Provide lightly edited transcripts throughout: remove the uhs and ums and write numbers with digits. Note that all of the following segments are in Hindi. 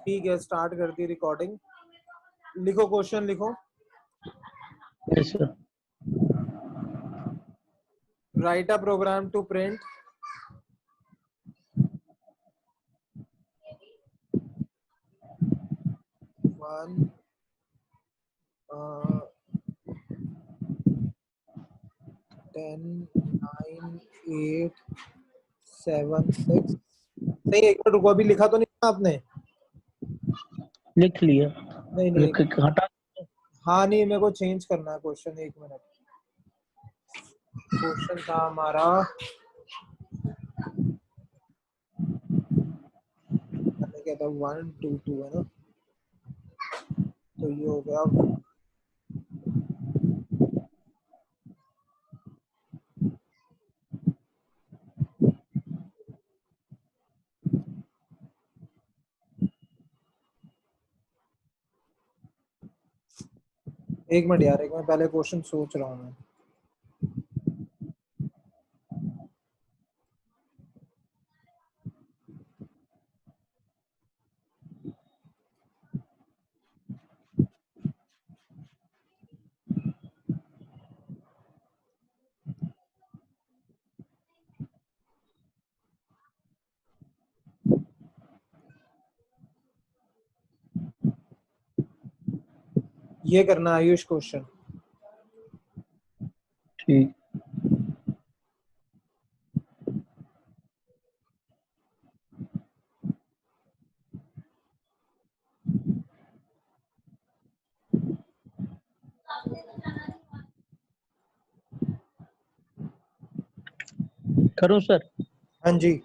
ठीक है, स्टार्ट कर दी रिकॉर्डिंग। लिखो, क्वेश्चन लिखो। Yes sir. Write a program to print one 10 9 8 7 6। नहीं, एक मिनट रुको, अभी लिखा तो नहीं था आपने? लिख लिया। नहीं नहीं, लिख के हटा। हाँ नहीं, मेरे को चेंज करना है क्वेश्चन। एक मिनट। क्वेश्चन था हमारा, मैंने क्या था, 1 2 2 है ना, तो ये हो गया। एक मिनट यार, एक मिनट, पहले क्वेश्चन सोच रहा हूँ मैं। ये करना आयुष क्वेश्चन। ठीक। करूं सर? हाँ जी।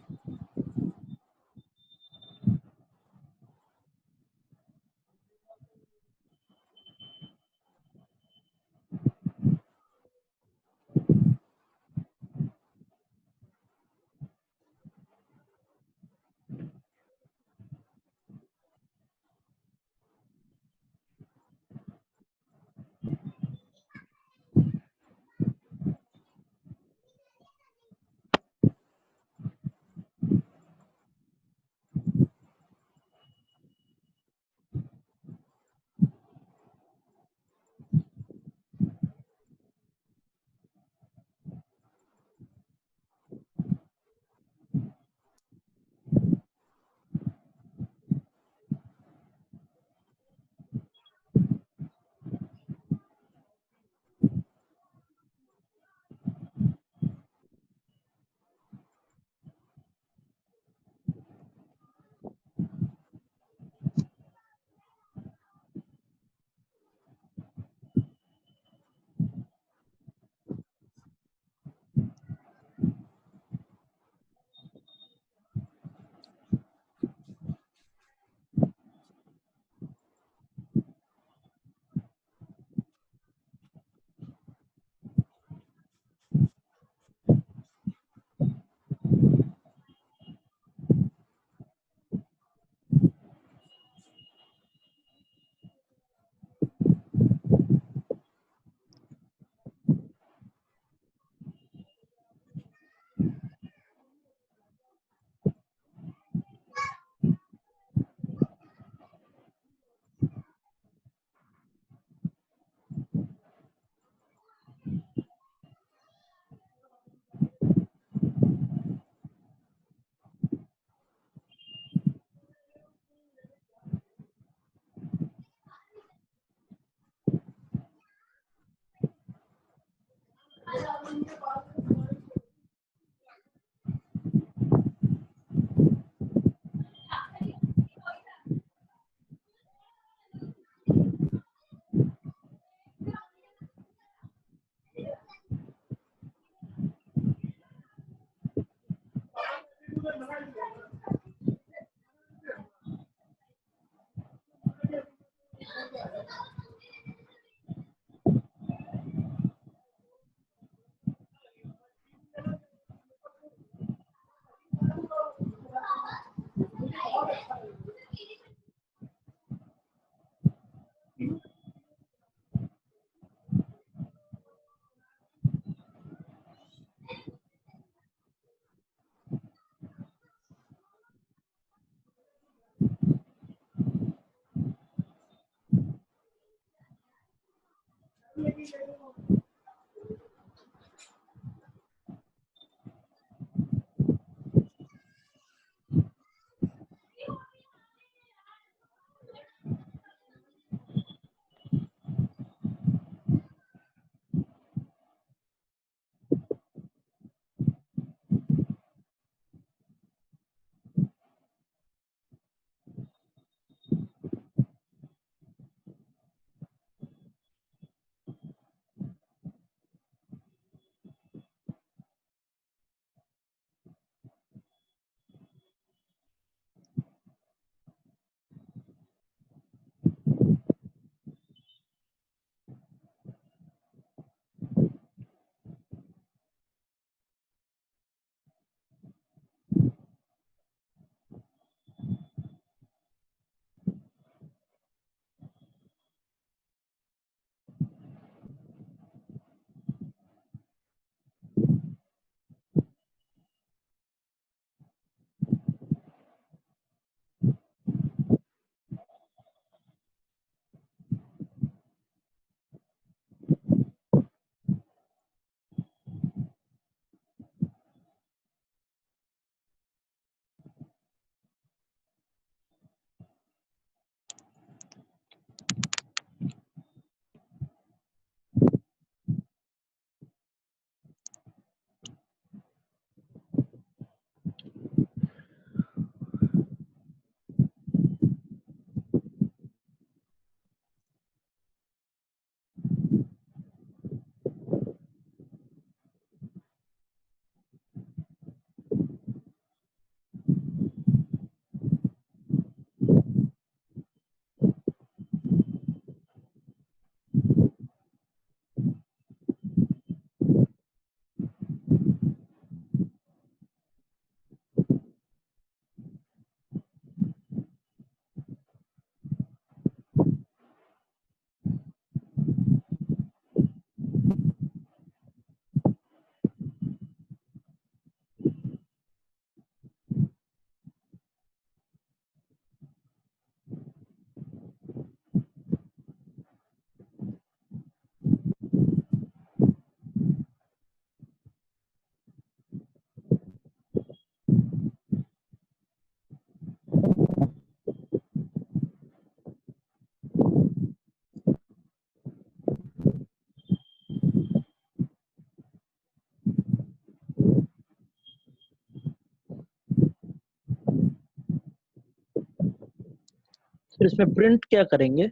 फिर इसमें प्रिंट क्या करेंगे?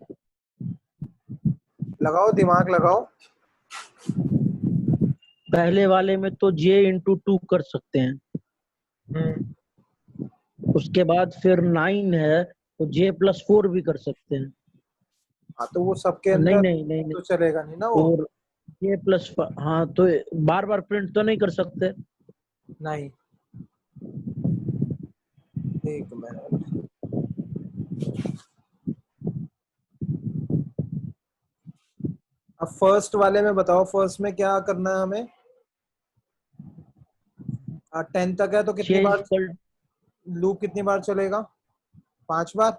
लगाओ, दिमाग लगाओ। पहले वाले में तो j/2 कर सकते हैं, उसके बाद फिर 9 है तो j+4 भी कर सकते हैं। हाँ तो वो सबके नहीं अंदर नहीं नहीं नहीं, तो चलेगा नहीं ना वो। और हाँ तो बार बार प्रिंट तो नहीं कर सकते। नहीं, एक मिनट। अब फर्स्ट वाले में बताओ, फर्स्ट में क्या करना है हमें? 10 तक है तो कितनी j बार इक्वल लूप, कितनी बार चलेगा? 5 बार।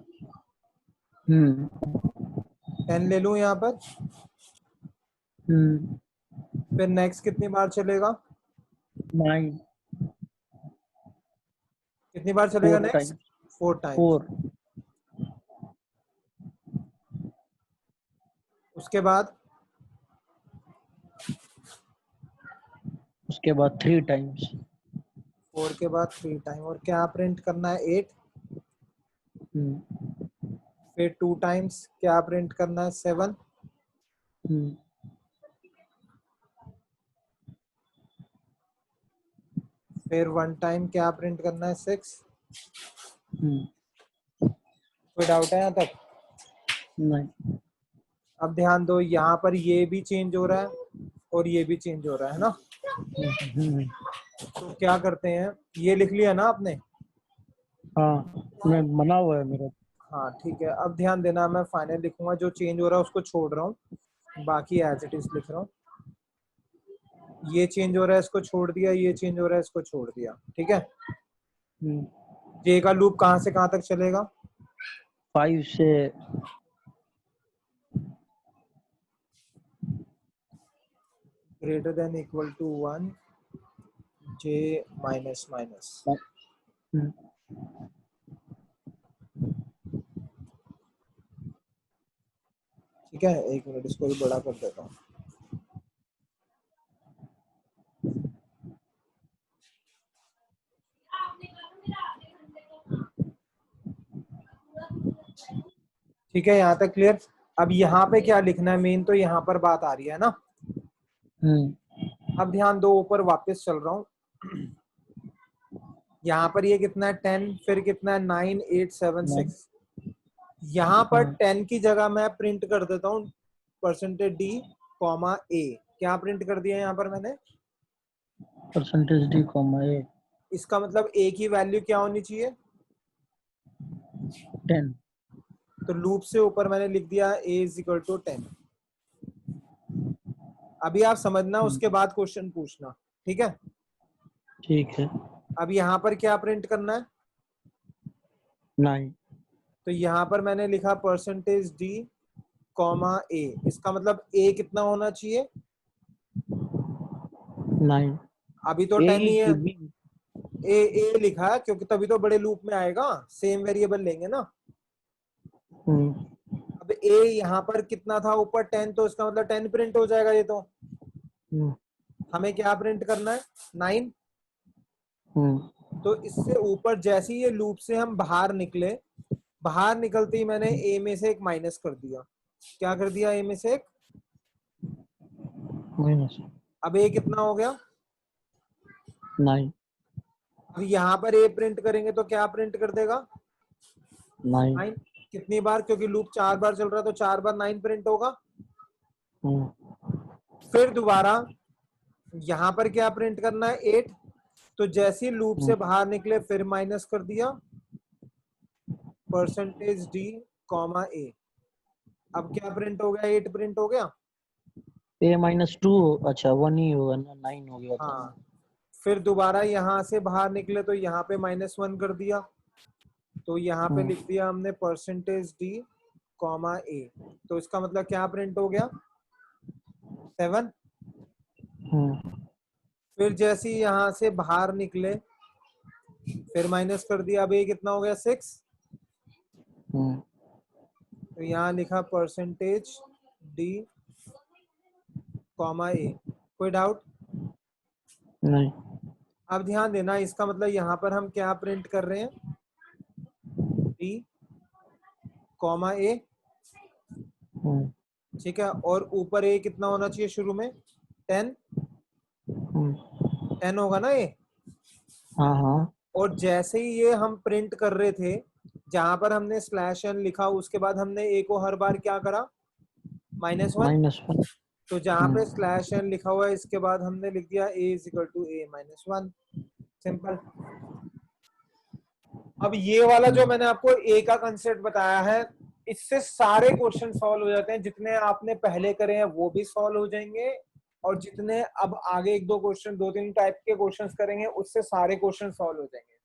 10 ले लूं यहाँ पर। फिर नेक्स्ट कितनी बार चलेगा? 9 कितनी बार चलेगा 4 नेक्स्ट? Time 4 times. 4 उसके बाद उसके बाद 3 टाइम्स 4 के बाद 3 टाइम, और क्या प्रिंट करना है? 8। फिर 2 टाइम्स क्या प्रिंट करना है? 7। फिर 1 टाइम क्या प्रिंट करना है? 6। कोई डाउट है यहाँ तक? नहीं। अब ध्यान दो, यहाँ पर ये भी चेंज हो रहा है और ये भी चेंज हो रहा है ना। तो क्या करते हैं, ये लिख लिया ना आपने? हाँ मैं बना हुआ है मेरा। हाँ ठीक है, अब ध्यान देना, मैं फाइनल लिखूंगा, जो चेंज हो रहा है उसको छोड़ रहा हूँ, बाकी एज इट इज लिख रहा हूँ। ये चेंज हो रहा है, इसको छोड़ दिया, ये चेंज हो रहा है, इसको छोड़ दिया, ठीक है। जे का लूप कहाँ से कहाँ तक चलेगा? 5 से greater than equal to 1 j minus minus. ठीक है, एक मिनट इसको भी बड़ा कर देता हूँ। ठीक है, यहाँ तक क्लियर। अब यहाँ पे क्या लिखना है, मेन तो यहाँ पर बात आ रही है ना। अब ध्यान दो, ऊपर वापस चल रहा हूँ। यहाँ पर ये कितना है 10, फिर कितना है 9 8 7 6। यहाँ पर 10 की जगह मैं प्रिंट कर देता हूँ परसेंटेज डी कॉमा ए। क्या प्रिंट कर दिया यहाँ पर मैंने? परसेंटेज डी कॉमा ए। इसका मतलब ए की वैल्यू क्या होनी चाहिए? 10। तो लूप से ऊपर मैंने लिख दिया a इज इक्वल टू 10। अभी आप समझना, उसके बाद क्वेश्चन पूछना, ठीक है? ठीक है। अब यहाँ पर क्या प्रिंट करना है? 9। तो यहाँ पर मैंने लिखा परसेंटेज डी कॉमा ए। इसका मतलब ए कितना होना चाहिए? 9। अभी तो 10 ही है। ए लिखा है क्योंकि तभी तो बड़े लूप में आएगा, सेम वेरिएबल लेंगे ना। अब ए यहाँ पर कितना था ऊपर 10, तो इसका मतलब 10 प्रिंट हो जाएगा ये तो। हमें क्या प्रिंट करना है? 9। तो इससे ऊपर जैसे ही ये लूप से हम बाहर निकले, बाहर निकलते ही मैंने ए में से एक माइनस कर दिया। क्या कर दिया? ए में से एक माइनस। अब ए कितना हो गया? 9। अब यहाँ पर ए प्रिंट करेंगे तो क्या प्रिंट कर देगा? 9। कितनी बार? क्योंकि लूप 4 बार चल रहा है तो 4 बार 9 प्रिंट होगा। फिर दोबारा यहाँ पर क्या प्रिंट करना है? 8। तो जैसे ही लूप से बाहर निकले फिर माइनस कर दिया परसेंटेज डी कॉमा ए। अब क्या प्रिंट हो गया? 8 प्रिंट हो गया। ए -2। अच्छा 1 ही होगा ना, 9 हो गया था। हाँ, फिर दोबारा यहाँ से बाहर निकले तो यहाँ पे -1 कर दिया। तो यहाँ पे लिख दिया हमने परसेंटेज डी कॉमा ए। तो इसका मतलब क्या प्रिंट हो गया? 7। फिर जैसे ही यहाँ से बाहर निकले फिर माइनस कर दिया। अब ये कितना हो गया? 6। तो यहाँ लिखा परसेंटेज डी कॉमा ए। कोई डाउट? नहीं। अब ध्यान देना, इसका मतलब यहाँ पर हम क्या प्रिंट कर रहे हैं? डी कॉमा ए। ठीक है, और ऊपर ए कितना होना चाहिए शुरू में? 10। 10 होगा ना ये। हाँ। और जैसे ही ये हम प्रिंट कर रहे थे, जहां पर हमने स्लैश एन लिखा उसके बाद हमने ए को हर बार क्या करा? -1। -1। तो जहां पे स्लैश एन लिखा हुआ है इसके बाद हमने लिख दिया ए is equal to a -1। Simple. अब ये वाला जो मैंने आपको ए का कंसेप्ट बताया है, इससे सारे क्वेश्चन सॉल्व हो जाते हैं। जितने आपने पहले करे हैं वो भी सॉल्व हो जाएंगे, और जितने अब आगे 1-2 क्वेश्चन 2-3 टाइप के क्वेश्चंस करेंगे उससे सारे क्वेश्चन सॉल्व हो जाएंगे।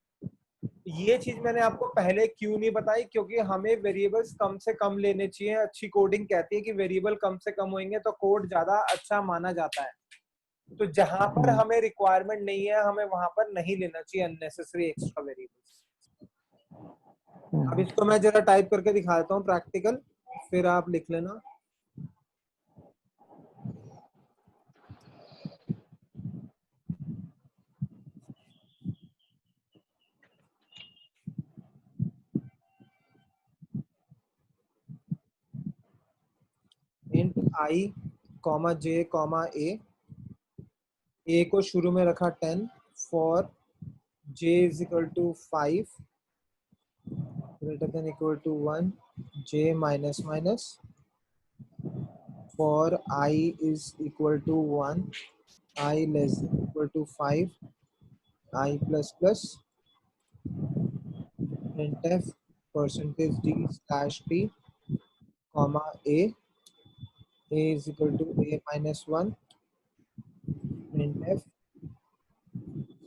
ये चीज मैंने आपको पहले क्यों नहीं बताई? क्योंकि हमें वेरिएबल्स कम से कम लेने चाहिए। अच्छी कोडिंग कहती है कि वेरिएबल कम से कम होंगे तो कोड ज्यादा अच्छा माना जाता है। तो जहां पर हमें रिक्वायरमेंट नहीं है हमें वहां पर नहीं लेना चाहिए अननेसेसरी एक्स्ट्रा वेरिएबल्स। अब इसको मैं जरा टाइप करके दिखाता हूँ प्रैक्टिकल, फिर आप लिख लेना। Int I comma J comma A को शुरू में रखा 10 for j is equal to 5 greater than equal to 1 j minus minus for I is equal to 1 I less than equal to 5 I plus plus printf percentage d slash t comma a is equal to a minus 1 printf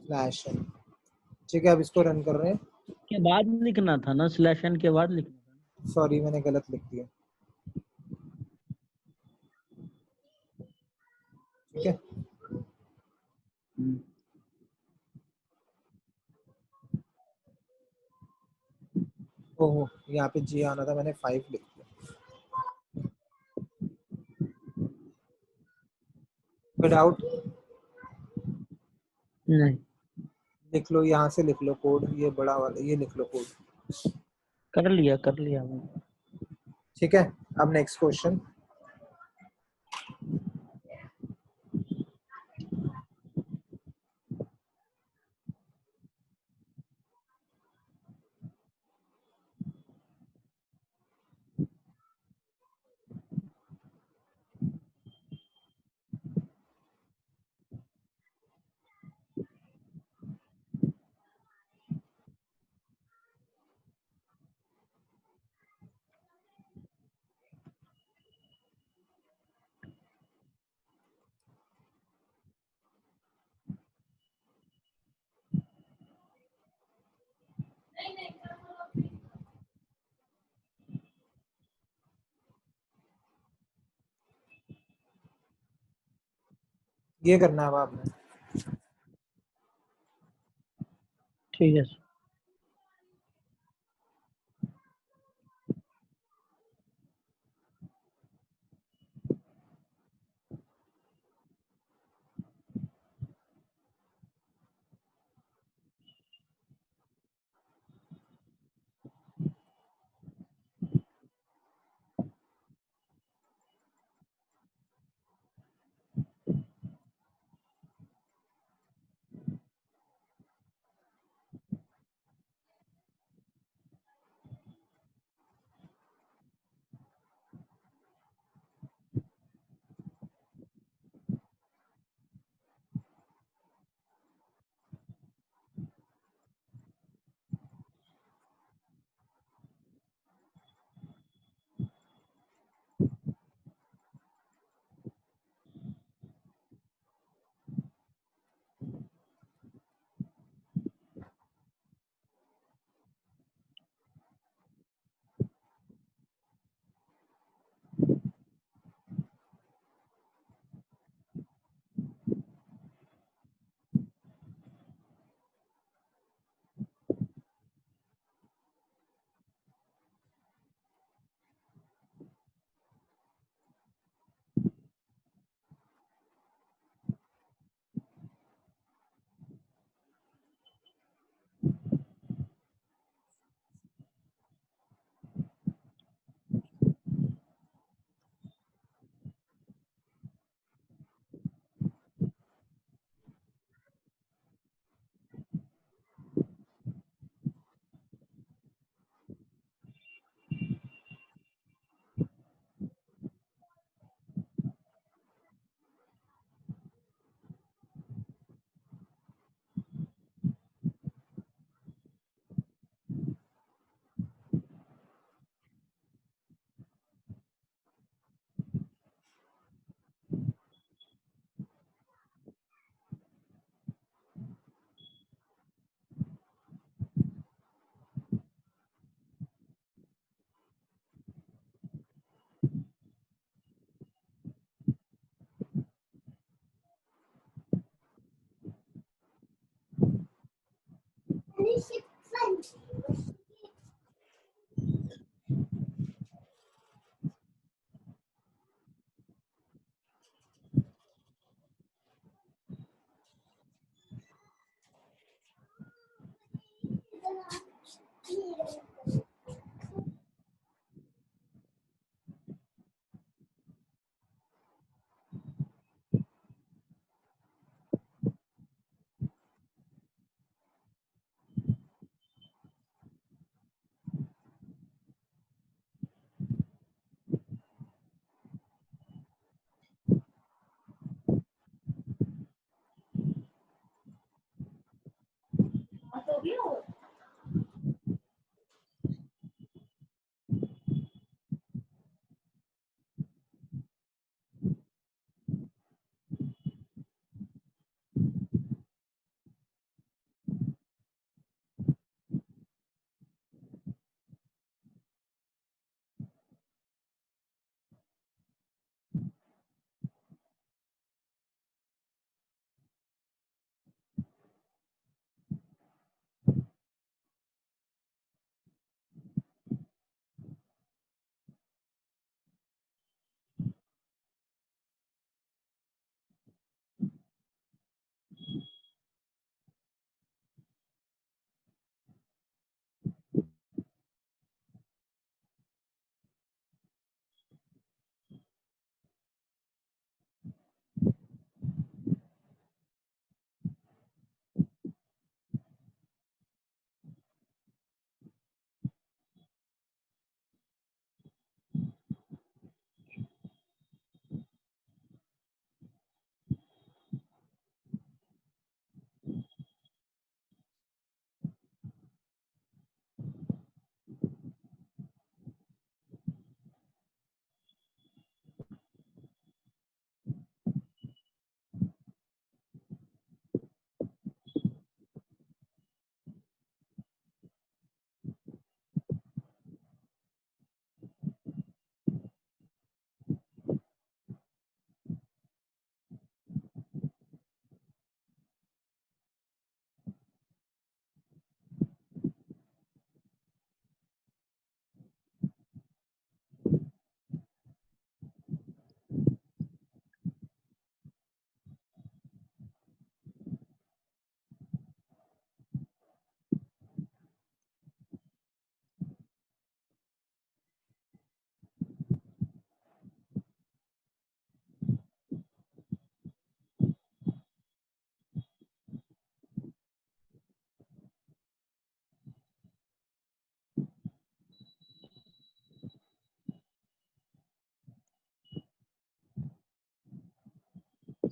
slash n। ठीक है, अब इसको रन कर रहे हैं। के बाद लिखना था ना, स्लैश एन के बाद लिखना था। सॉरी, मैंने गलत लिख दिया। ठीक है, ओहो, यहाँ पे जी आना था, मैंने 5 लिख दिया। कोई डाउट? नहीं, लिख लो, यहाँ से लिख लो कोड, ये बड़ा वाला, ये लिख लो कोड। कर लिया मैंने। ठीक है, अब नेक्स्ट क्वेश्चन। ये करना है अब आपने। ठीक है सर।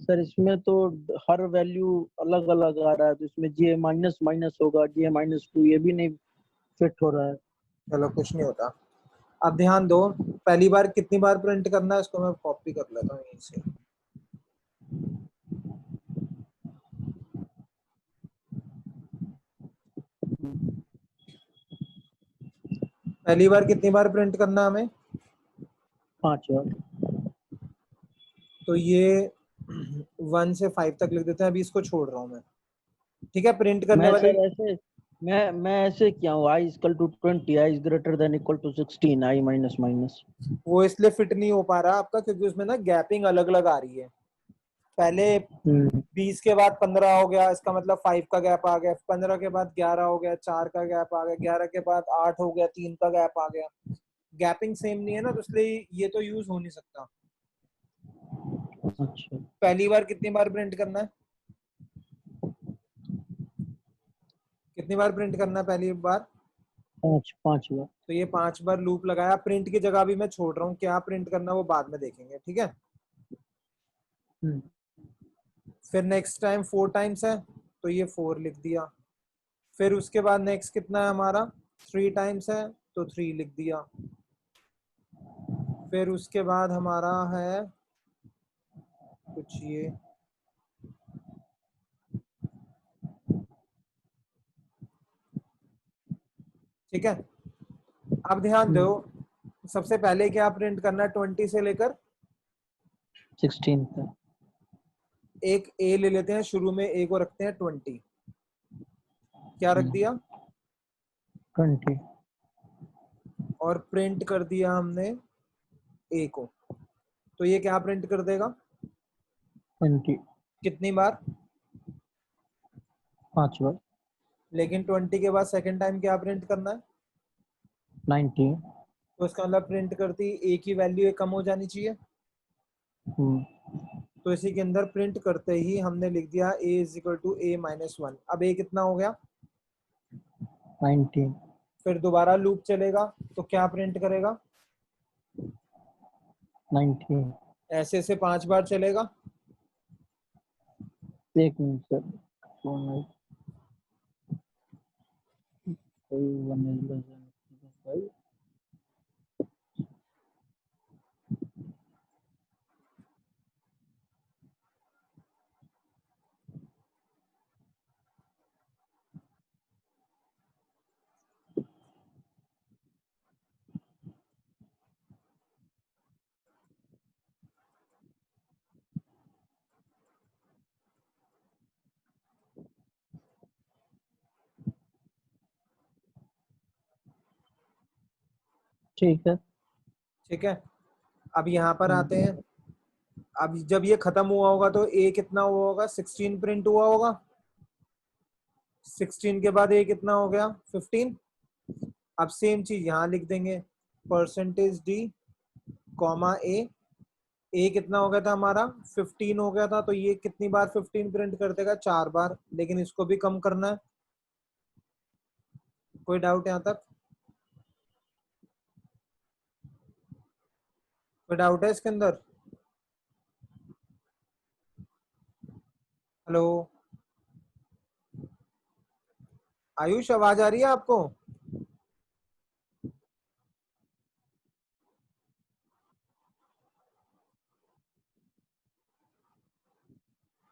सर इसमें तो हर वैल्यू अलग अलग आ रहा है, तो इसमें जे माइनस माइनस होगा, जे माइनस टू, ये भी नहीं फिट हो रहा है। चलो कुछ नहीं होता। अब ध्यान दो, पहली बार कितनी बार प्रिंट करना है, इसको मैं कॉपी कर लेता हूँ यहीं से। पहली बार कितनी बार प्रिंट करना है हमें? 5 बार। तो ये 1 से 5 तक लिख देते हैं, अभी इसको छोड़ रहा हूँ मैं। ठीक है, प्रिंट करने मैं वाले। सर ऐसे मैं ऐसे क्या हूँ, i equal to 20, i is greater than equal to 16, i minus minus. वो इसलिए फिट नहीं हो पा रहा आपका, क्योंकि उसमें ना गैपिंग अलग अलग आ रही है। पहले हम्म। 20 के बाद 15 हो गया, इसका मतलब 5 का गैप आ गया। 15 के बाद 11 हो गया, 4 का गैप आ गया। 11 के बाद 8 हो गया, 3 का गैप आ गया। गैपिंग सेम नहीं है ना, तो इसलिए ये तो यूज हो नहीं सकता। अच्छा। पहली बार कितनी बार प्रिंट करना है? कितनी बार प्रिंट करना है पहली बार? 5 बार। तो ये 5 बार लूप लगाया। प्रिंट की जगह भी मैं छोड़ रहा हूँ, क्या प्रिंट करना वो बाद में देखेंगे, ठीक है। हम्म। फिर नेक्स्ट टाइम 4 टाइम्स है, तो ये 4 लिख दिया। फिर उसके बाद नेक्स्ट कितना है हमारा? 3 टाइम्स है, तो 3 लिख दिया। फिर उसके बाद हमारा है कुछ ये, ठीक है। अब ध्यान दो, हम्म। सबसे पहले क्या प्रिंट करना है 20 से लेकर? 16 तक। एक ए ले लेते हैं, शुरू में ए को रखते हैं 20। क्या रख दिया? 20। और प्रिंट कर दिया हमने ए को। तो ये क्या प्रिंट कर देगा? 20। कितनी बार? 5 बार। लेकिन 20 के बाद सेकंड टाइम क्या प्रिंट करना है? 19। तो इसका मतलब प्रिंट करती ए की वैल्यू कम हो जानी चाहिए। हम्म। तो इसी के अंदर प्रिंट करते ही हमने लिख दिया ए is equal to a minus 1। अब ए कितना हो गया? 19। फिर दोबारा लूप चलेगा, तो क्या प्रिंट करेगा? 19। ऐसे से 5 बार चलेगा। एक मिनट सर, वन वन। ठीक है। ठीक है, अब यहाँ पर हम्म। आते हैं। अब जब ये खत्म हुआ होगा तो ए कितना हुआ होगा? 16 प्रिंट हुआ होगा। 16 के बाद ए कितना हो गया? 15। अब सेम चीज यहाँ लिख देंगे, परसेंटेज डी कॉमा ए। ए कितना हो गया था हमारा? 15 हो गया था, तो ये कितनी बार 15 प्रिंट कर देगा? 4 बार। लेकिन इसको भी कम करना है। कोई डाउट यहाँ तक? कोई डाउट है इसके अंदर? हेलो आयुष, आवाज आ रही है आपको?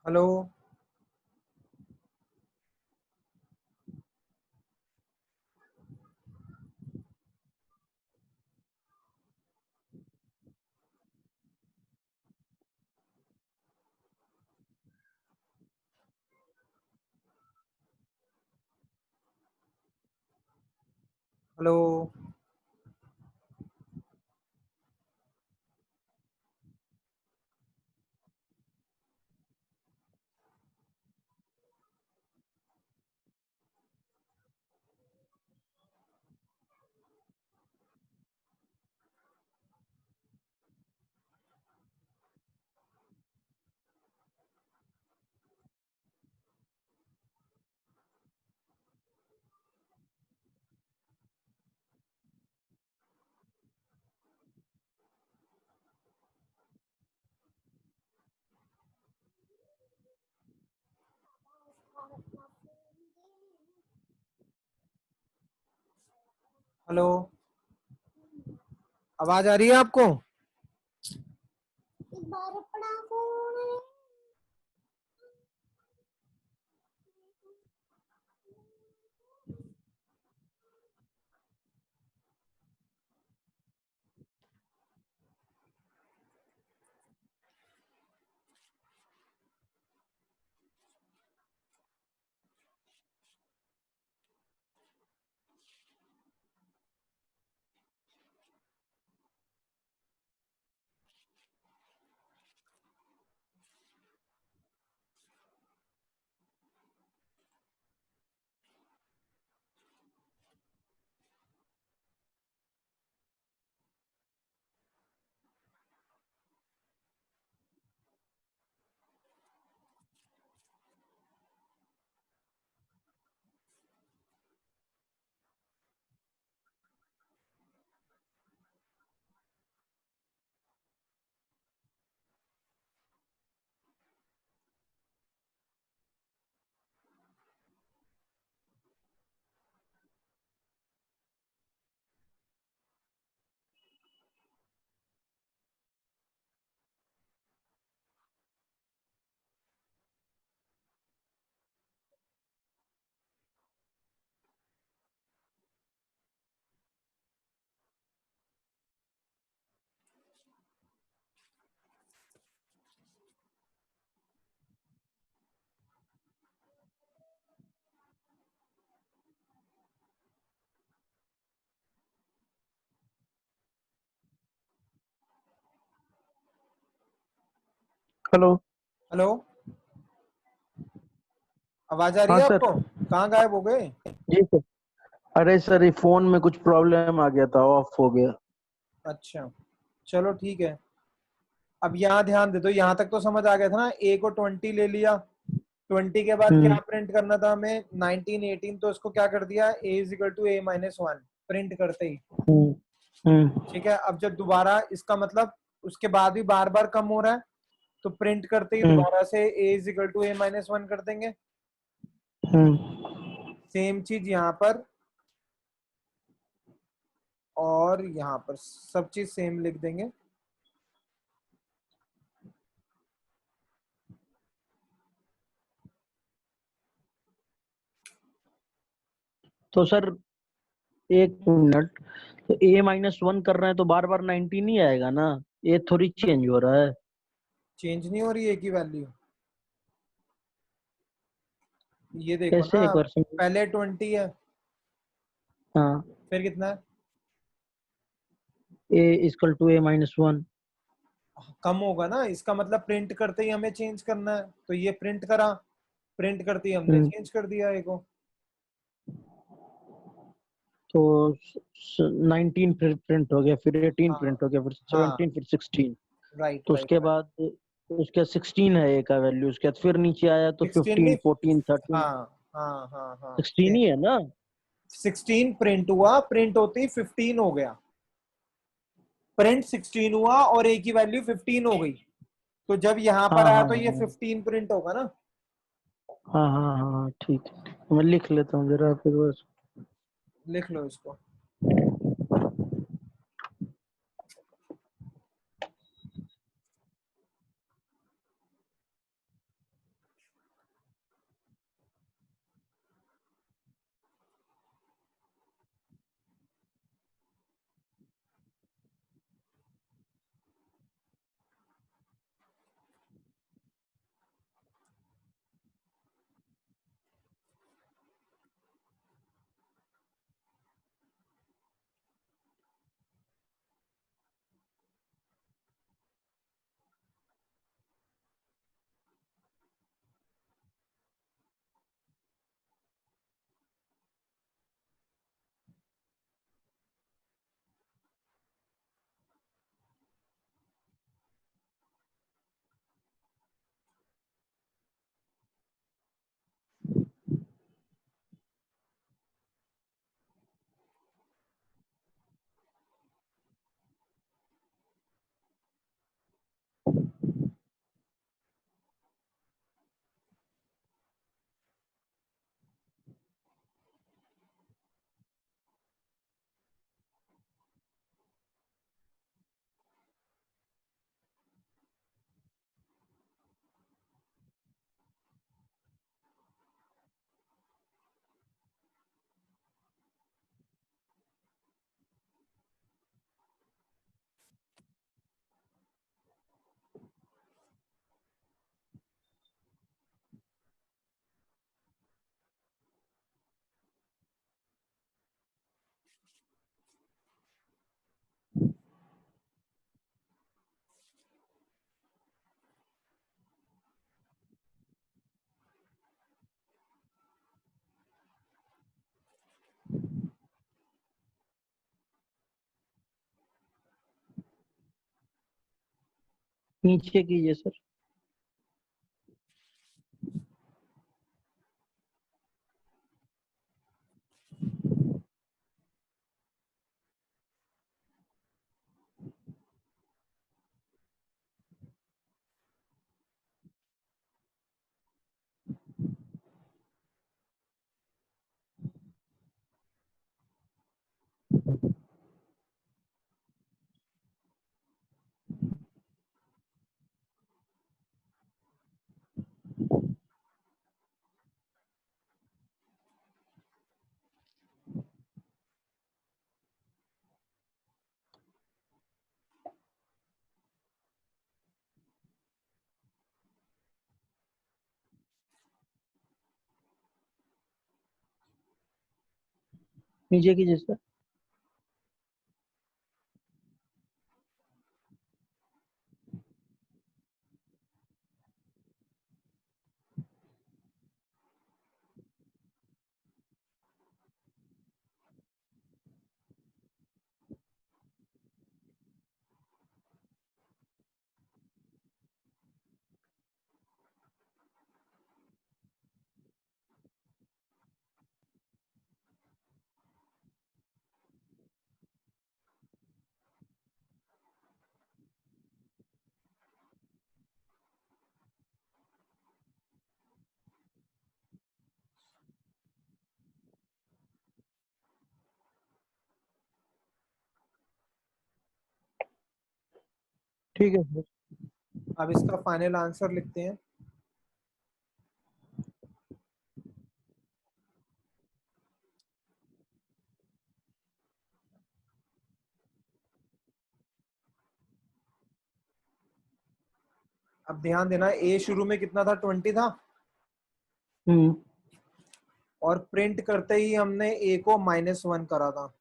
हेलो। हेलो। हेलो, आवाज आ रही है आपको? हेलो। हेलो, आवाज आ रही हाँ है सर। आपको? कहाँ गायब हो गए? जी सर। अरे सर, ये फोन में कुछ प्रॉब्लम आ गया था, ऑफ हो गया। अच्छा, चलो ठीक है। अब यहाँ ध्यान दे दो, यहाँ तक तो समझ आ गया था ना? ए को 20 ले लिया, 20 के बाद क्या हम्म। प्रिंट करना था हमें? 19 18, तो इसको क्या कर दिया? ए is equal to A-1 print करते ही। हम्म। हम्म। ठीक है, अब जब दोबारा इसका मतलब उसके बाद भी बार बार कम हो रहा है, तो प्रिंट करते ही हम्म। दोबारा से ए इज इक्वल टू A-1 कर देंगे। हम्म। सेम चीज यहाँ पर और यहाँ पर सब चीज सेम लिख देंगे। तो सर, एक मिनट। तो A-1 कर रहे हैं तो बार बार 19 ही आएगा ना? ये थोड़ी चेंज हो रहा है। चेंज नहीं हो रही है की वैल्यू। ये देखो कैसे ना, एक बार समझ। पहले 20 है, हाँ। फिर कितना है? A=A-1। कम होगा ना, इसका मतलब प्रिंट करते ही हमें चेंज करना है, तो ये प्रिंट करा, प्रिंट करते ही हमने हम्म। चेंज कर दिया एक को। तो 19 फिर प्रिंट हो गया, फिर 18 हाँ प्रिंट हो गया, फिर हाँ, 17, फिर 16। राइट तो राइट उसके राइट। बाद उसके 16 है ए का वैल्यू, उसके बाद फिर नीचे आया तो 16 15, नहीं, 14, 13। हाँ हाँ हाँ हाँ, 16 ही है ना? 16 प्रिंट हुआ, प्रिंट होते ही 15 हो गया। प्रिंट 16 हुआ और ए की वैल्यू 15 हो गई, तो जब यहाँ हाँ पर आया हाँ तो ये हाँ 15 प्रिंट होगा ना। हाँ हाँ हाँ हाँ, ठीक है। मैं लिख लेता हूँ जरा फिर बस। लिख लो इसको। नीचे कीजिए सर। नीचे कीजिए सर। ठीक है सर। अब इसका फाइनल आंसर लिखते हैं। अब ध्यान देना, ए शुरू में कितना था, 20 था, और प्रिंट करते ही हमने ए को -1 करा था।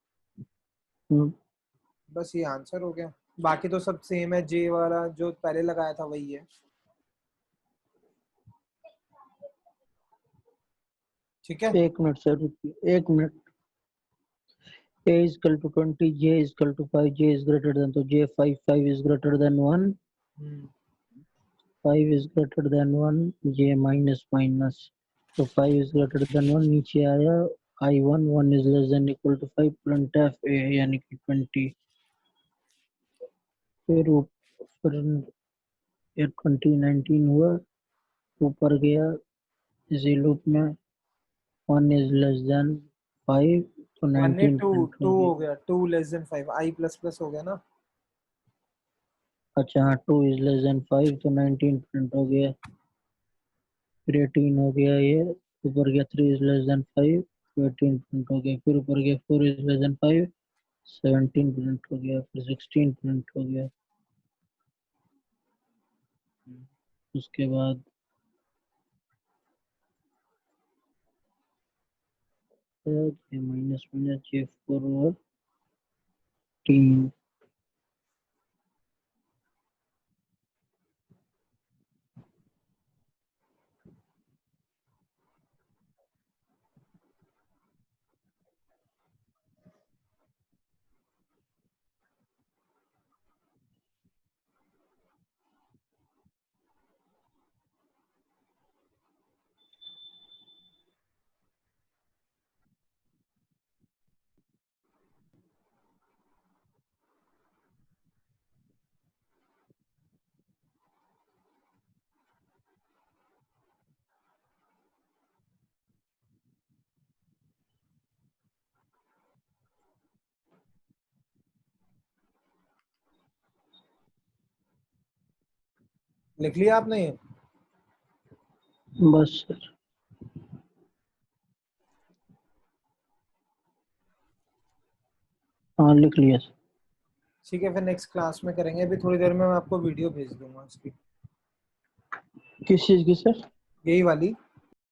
बस ये आंसर हो गया। बाकी तो सब सेम है, जे वाला जो पहले लगाया था वही है। ठीक है। एक मिनट सर रुकिए, एक minute. a is equal to 20, j is equal to 5, j is greater than, तो j 5, 5 is greater than 1, 5 is greater than 1, j minus minus, तो 5 is greater than 1 नीचे आया, I1 1 is less than equal to 5, print f a यानी कि 20, फिर ऊपर ये 20 19 हुआ, ऊपर गया इसी लूप में 1 is less than 5, तो 1 ने 19 2 प्रिंट 2 हो गया। हो गया, 2 लेस देन 5, आई प्लस प्लस हो गया ना। अच्छा हाँ, 2 is less than 5, तो 19 प्रिंट हो गया, फिर 18 हो गया, ये ऊपर गया 3 is less than 5, तो 18 प्रिंट हो गया, फिर ऊपर गया 4 is less than 5, 17 प्रिंट हो गया, फिर 16 प्रिंट हो गया, उसके बाद ये माइनस माइनस ये 4 और 3, लिख लिया आपने ये? बस सर। हाँ लिख लिया सर। ठीक है, फिर नेक्स्ट क्लास में करेंगे। अभी थोड़ी देर में मैं आपको वीडियो भेज दूंगा इसकी, किस चीज की सर? यही वाली।